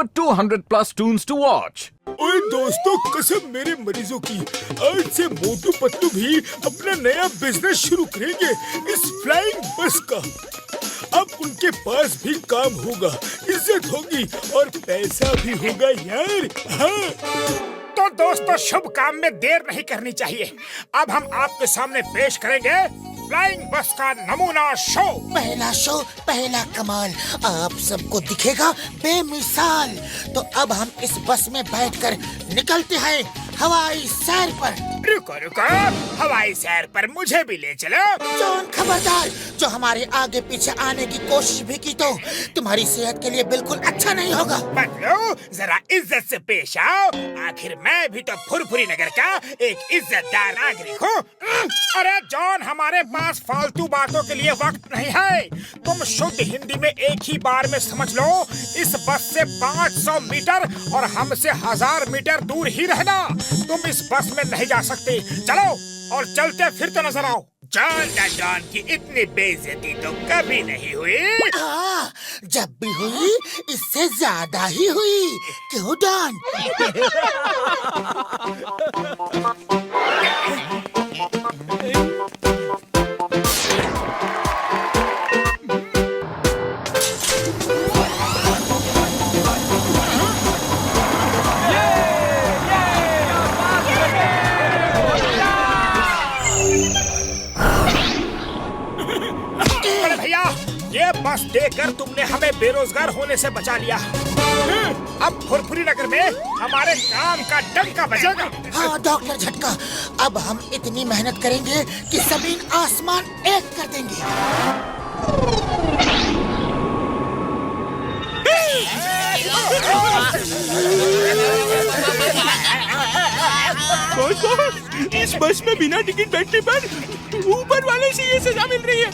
over 200 plus tunes to watch. ओए दोस्तों, कसम मेरे मरीजों की, आज से मोटू पत्तू भी अपना नया बिजनेस शुरू करेंगे इस फ्लाइंग बस का। अब उनके पास भी काम होगा, इज्जत होगी और पैसा भी होगा यार। हाँ। तो दोस्तों, शुभ काम में देर नहीं करनी चाहिए। अब हम आपके सामने पेश करेंगे फ्लाइंग बस का नमूना शो। पहला शो, पहला कमाल आप सबको दिखेगा बेमिसाल। तो अब हम इस बस में बैठकर निकलते हैं हवाई सैर पर। रुको रुको, हवाई सैर पर मुझे भी ले चलो। जॉन खबरदार, जो हमारे आगे पीछे आने की कोशिश भी की तो तुम्हारी सेहत के लिए बिल्कुल अच्छा नहीं होगा। बदलो, जरा इज्जत से पेश आओ। आखिर मैं भी तो फुरफुरी नगर का एक इज्जतदार नागरिक हूँ। अरे जॉन, हमारे पास फालतू बातों के लिए वक्त नहीं है। तुम शुद्ध हिंदी में एक ही बार में समझ लो, इस बस से 500 मीटर और हमसे 1000 मीटर दूर ही रहना। तुम इस बस में नहीं जा सकते। चलो और चलते फिरते नजर आओ। जॉन की इतनी बेइज्जती तो कभी नहीं हुई। हाँ, जब भी हुई इससे ज्यादा ही हुई। क्यों डॉन? ये बस देकर तुमने हमें बेरोजगार होने से बचा लिया। अब फुरफुरी नगर में हमारे काम का डंका बजेगा। हाँ डॉक्टर झटका, अब हम इतनी मेहनत करेंगे कि जमीन आसमान एक कर देंगे। इस बस में बिना टिकट बैठने पर ऊपर वाले से ये सजा मिल रही है।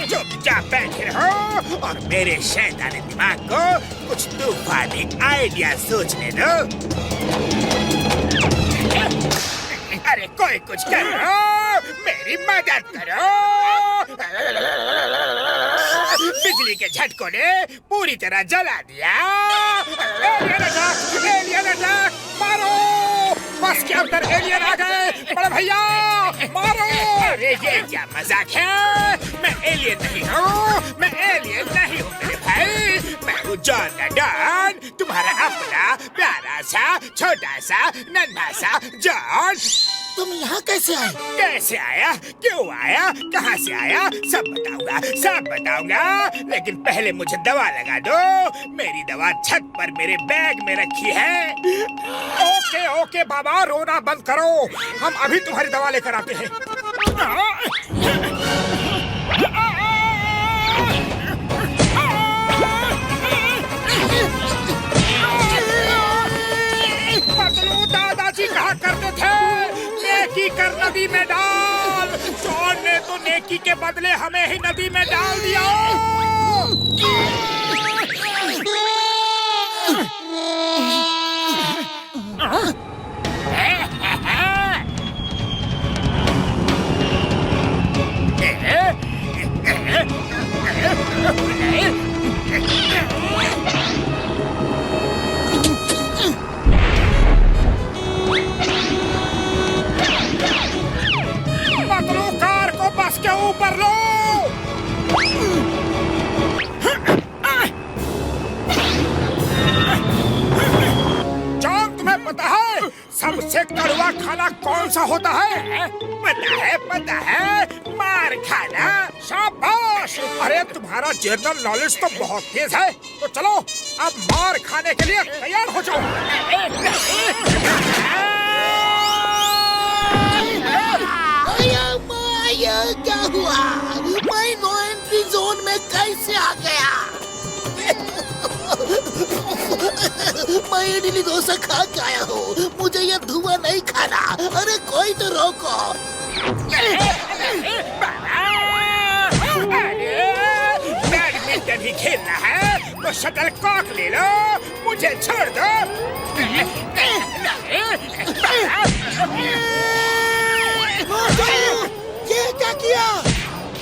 चुपचाप बैठे रहो और मेरे शैतानी दिमाग को कुछ तूफानी आइडिया सोचने दो। अरे कोई कुछ करो, मेरी मदद करो। बिजली के झटकों ने पूरी तरह जला दिया। एलियन अटैक, मारो! बस के अंदर एलियन आ गए। बड़े भैया मारो! अरे ये क्या मजाक है? मैं एलियन नहीं हूँ, मैं एलियन नहीं हूँ मेरे भाई। मैं हूँ जॉन, तुम्हारा अपना प्यारा सा छोटा सा नन्हा सा जॉन। तुम यहाँ कैसे आए? कैसे आया, क्यों आया, कहाँ से आया, सब बताऊंगा। लेकिन पहले मुझे दवा लगा दो। मेरी दवा छत पर मेरे बैग में रखी है। ओके बाबा, रोना बंद करो। हम अभी तुम्हारी दवा लेकर आते हैं। पतलू दादाजी कहा करते थे, नेकी कर नदी में डाल। जॉन ने तो नेकी के बदले हमें ही नदी में डाल दिया। कार को बस के ऊपर लो। जॉन, तुम्हें पता है सबसे कड़वा खाना कौन सा होता है? पता है, मार खाना। शाबाश! अरे तुम्हारा जनरल नॉलेज तो बहुत तेज है। तो चलो अब मार खाने के लिए तैयार हो जाओ। क्या हुआ? मैं नो एंट्री जोन में कैसे आ गया? मैं इडली डोसा खा के आया हूँ, मुझे ये धुआं नहीं खाना। अरे कोई तो रोको। बैडमिंटन ही खेलना है तो शटल कॉक ले लो, मुझे छोड़ दो। ये क्या किया?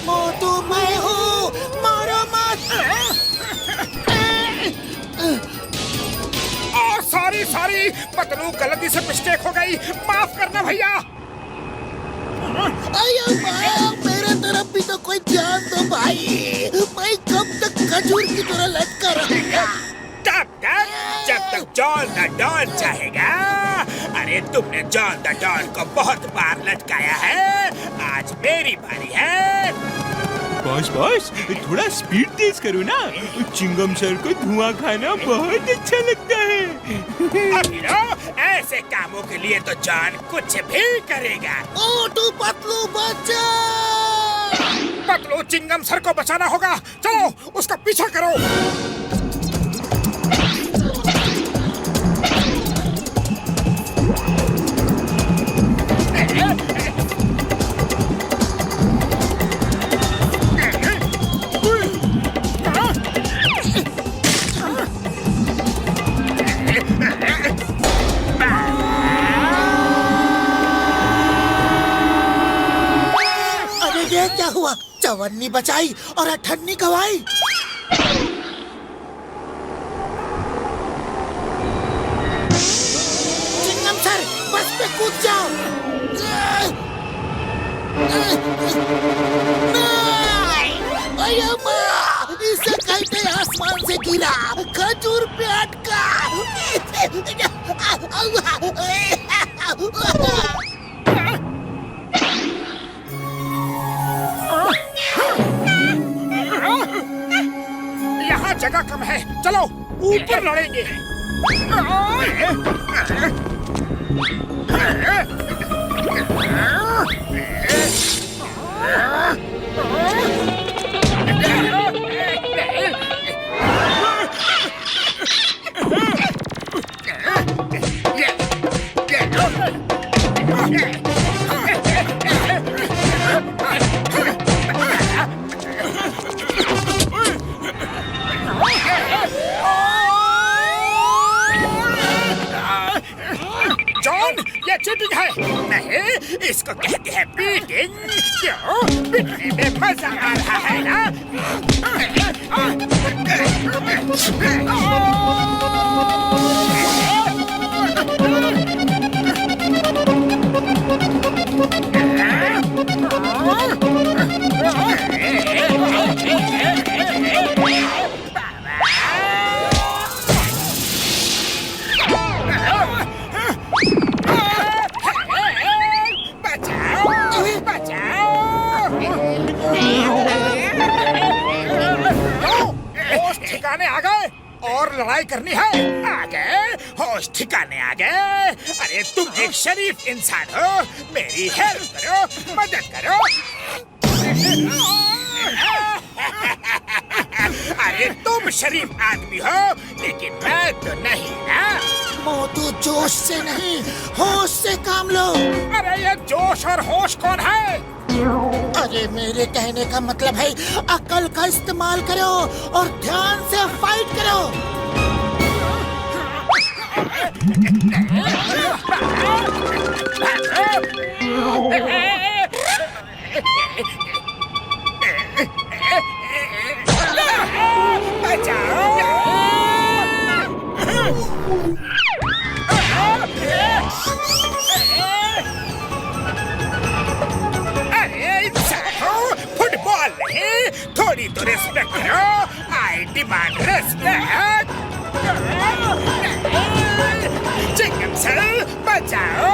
मोटू मैं हूँ, मारो मत। पतलू गलती से मिस्टेक हो गई, माफ करना भैया। अयो माँ, मेरे तरफ भी तो कोई ध्यान दो भाई। मैं कब तक खजूर की तरह लटका रहूंगा? तब तक जब तक जॉन द डॉन चाहेगा। अरे तुमने जॉन द डॉन को बहुत बार लटकाया है, आज मेरी बारी है। बॉस थोड़ा स्पीड तेज करो ना, चिंगम सर को धुआं खाना बहुत अच्छा लगता है। अभी लो, ऐसे कामों के लिए तो जॉन कुछ भी करेगा। मोटू पतलू बचा। पतलू चिंगम सर को बचाना होगा, चलो उसका पीछा करो। ये क्या हुआ? चवन्नी बचाई और अठन्नी गवाई। चिंगम सर, बस पे कूद जाओ। अयो माँ, इसे कहते आसमान से गिरा, खजूर पे अटका। यहाँ जगह कम है, चलो ऊपर लड़ेंगे। जॉन, ये चीटिंग है। नहीं, इसको कहते हैं बीटिंग। क्यों? पीटने में मजा आ रहा है ना? ठिकाने आ गए और लड़ाई करनी है। आ गए, होश ठिकाने आ गए। अरे तुम एक शरीफ इंसान हो, मेरी हेल्प करो, मदद करो। अरे तुम शरीफ आदमी हो, लेकिन मैं तो नहीं ना। मोटू जोश से नहीं, होश से काम लो। अरे ये जोश और होश कौन है? अरे मेरे कहने का मतलब है, अकल का इस्तेमाल करो और ध्यान से फाइट करो। फुटबॉल नहीं, थोड़ी तो रिस्पेक्ट करो। I demand respect. चिंगम सर, बचाओ।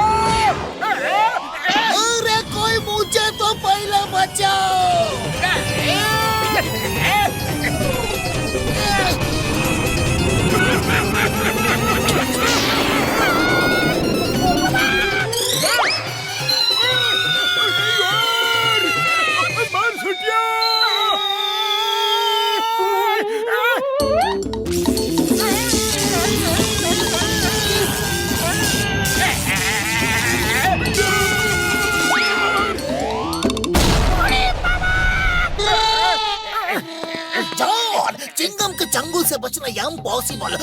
अरे कोई मुझे तो पहले बचाओ। चिंगम के चंगुल से बचना इम्पॉसिबल।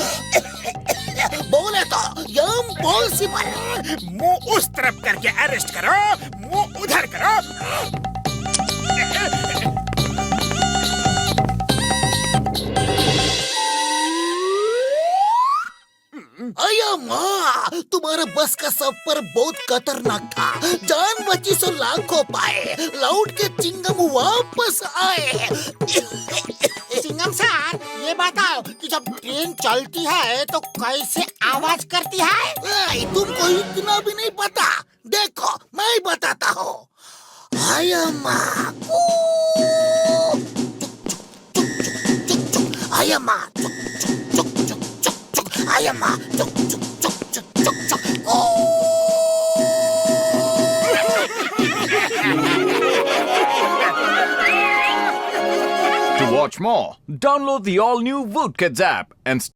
बोले तो इम्पॉसिबल। मुंह उस तरफ करके अरेस्ट करो, मुंह उधर करो। अया माँ, तुम्हारा बस का सफर बहुत खतरनाक था। जान बची सो लाखों पाए, लौट के चिंगम वापस आए। चिंगम सर, ये बताओ कि जब ट्रेन चलती है तो कैसे आवाज करती है? तुमको इतना भी नहीं पता? देखो मैं बताता हूँ। अया माँ, अया माँ, I am a To watch more, download the all-new Woodkids app and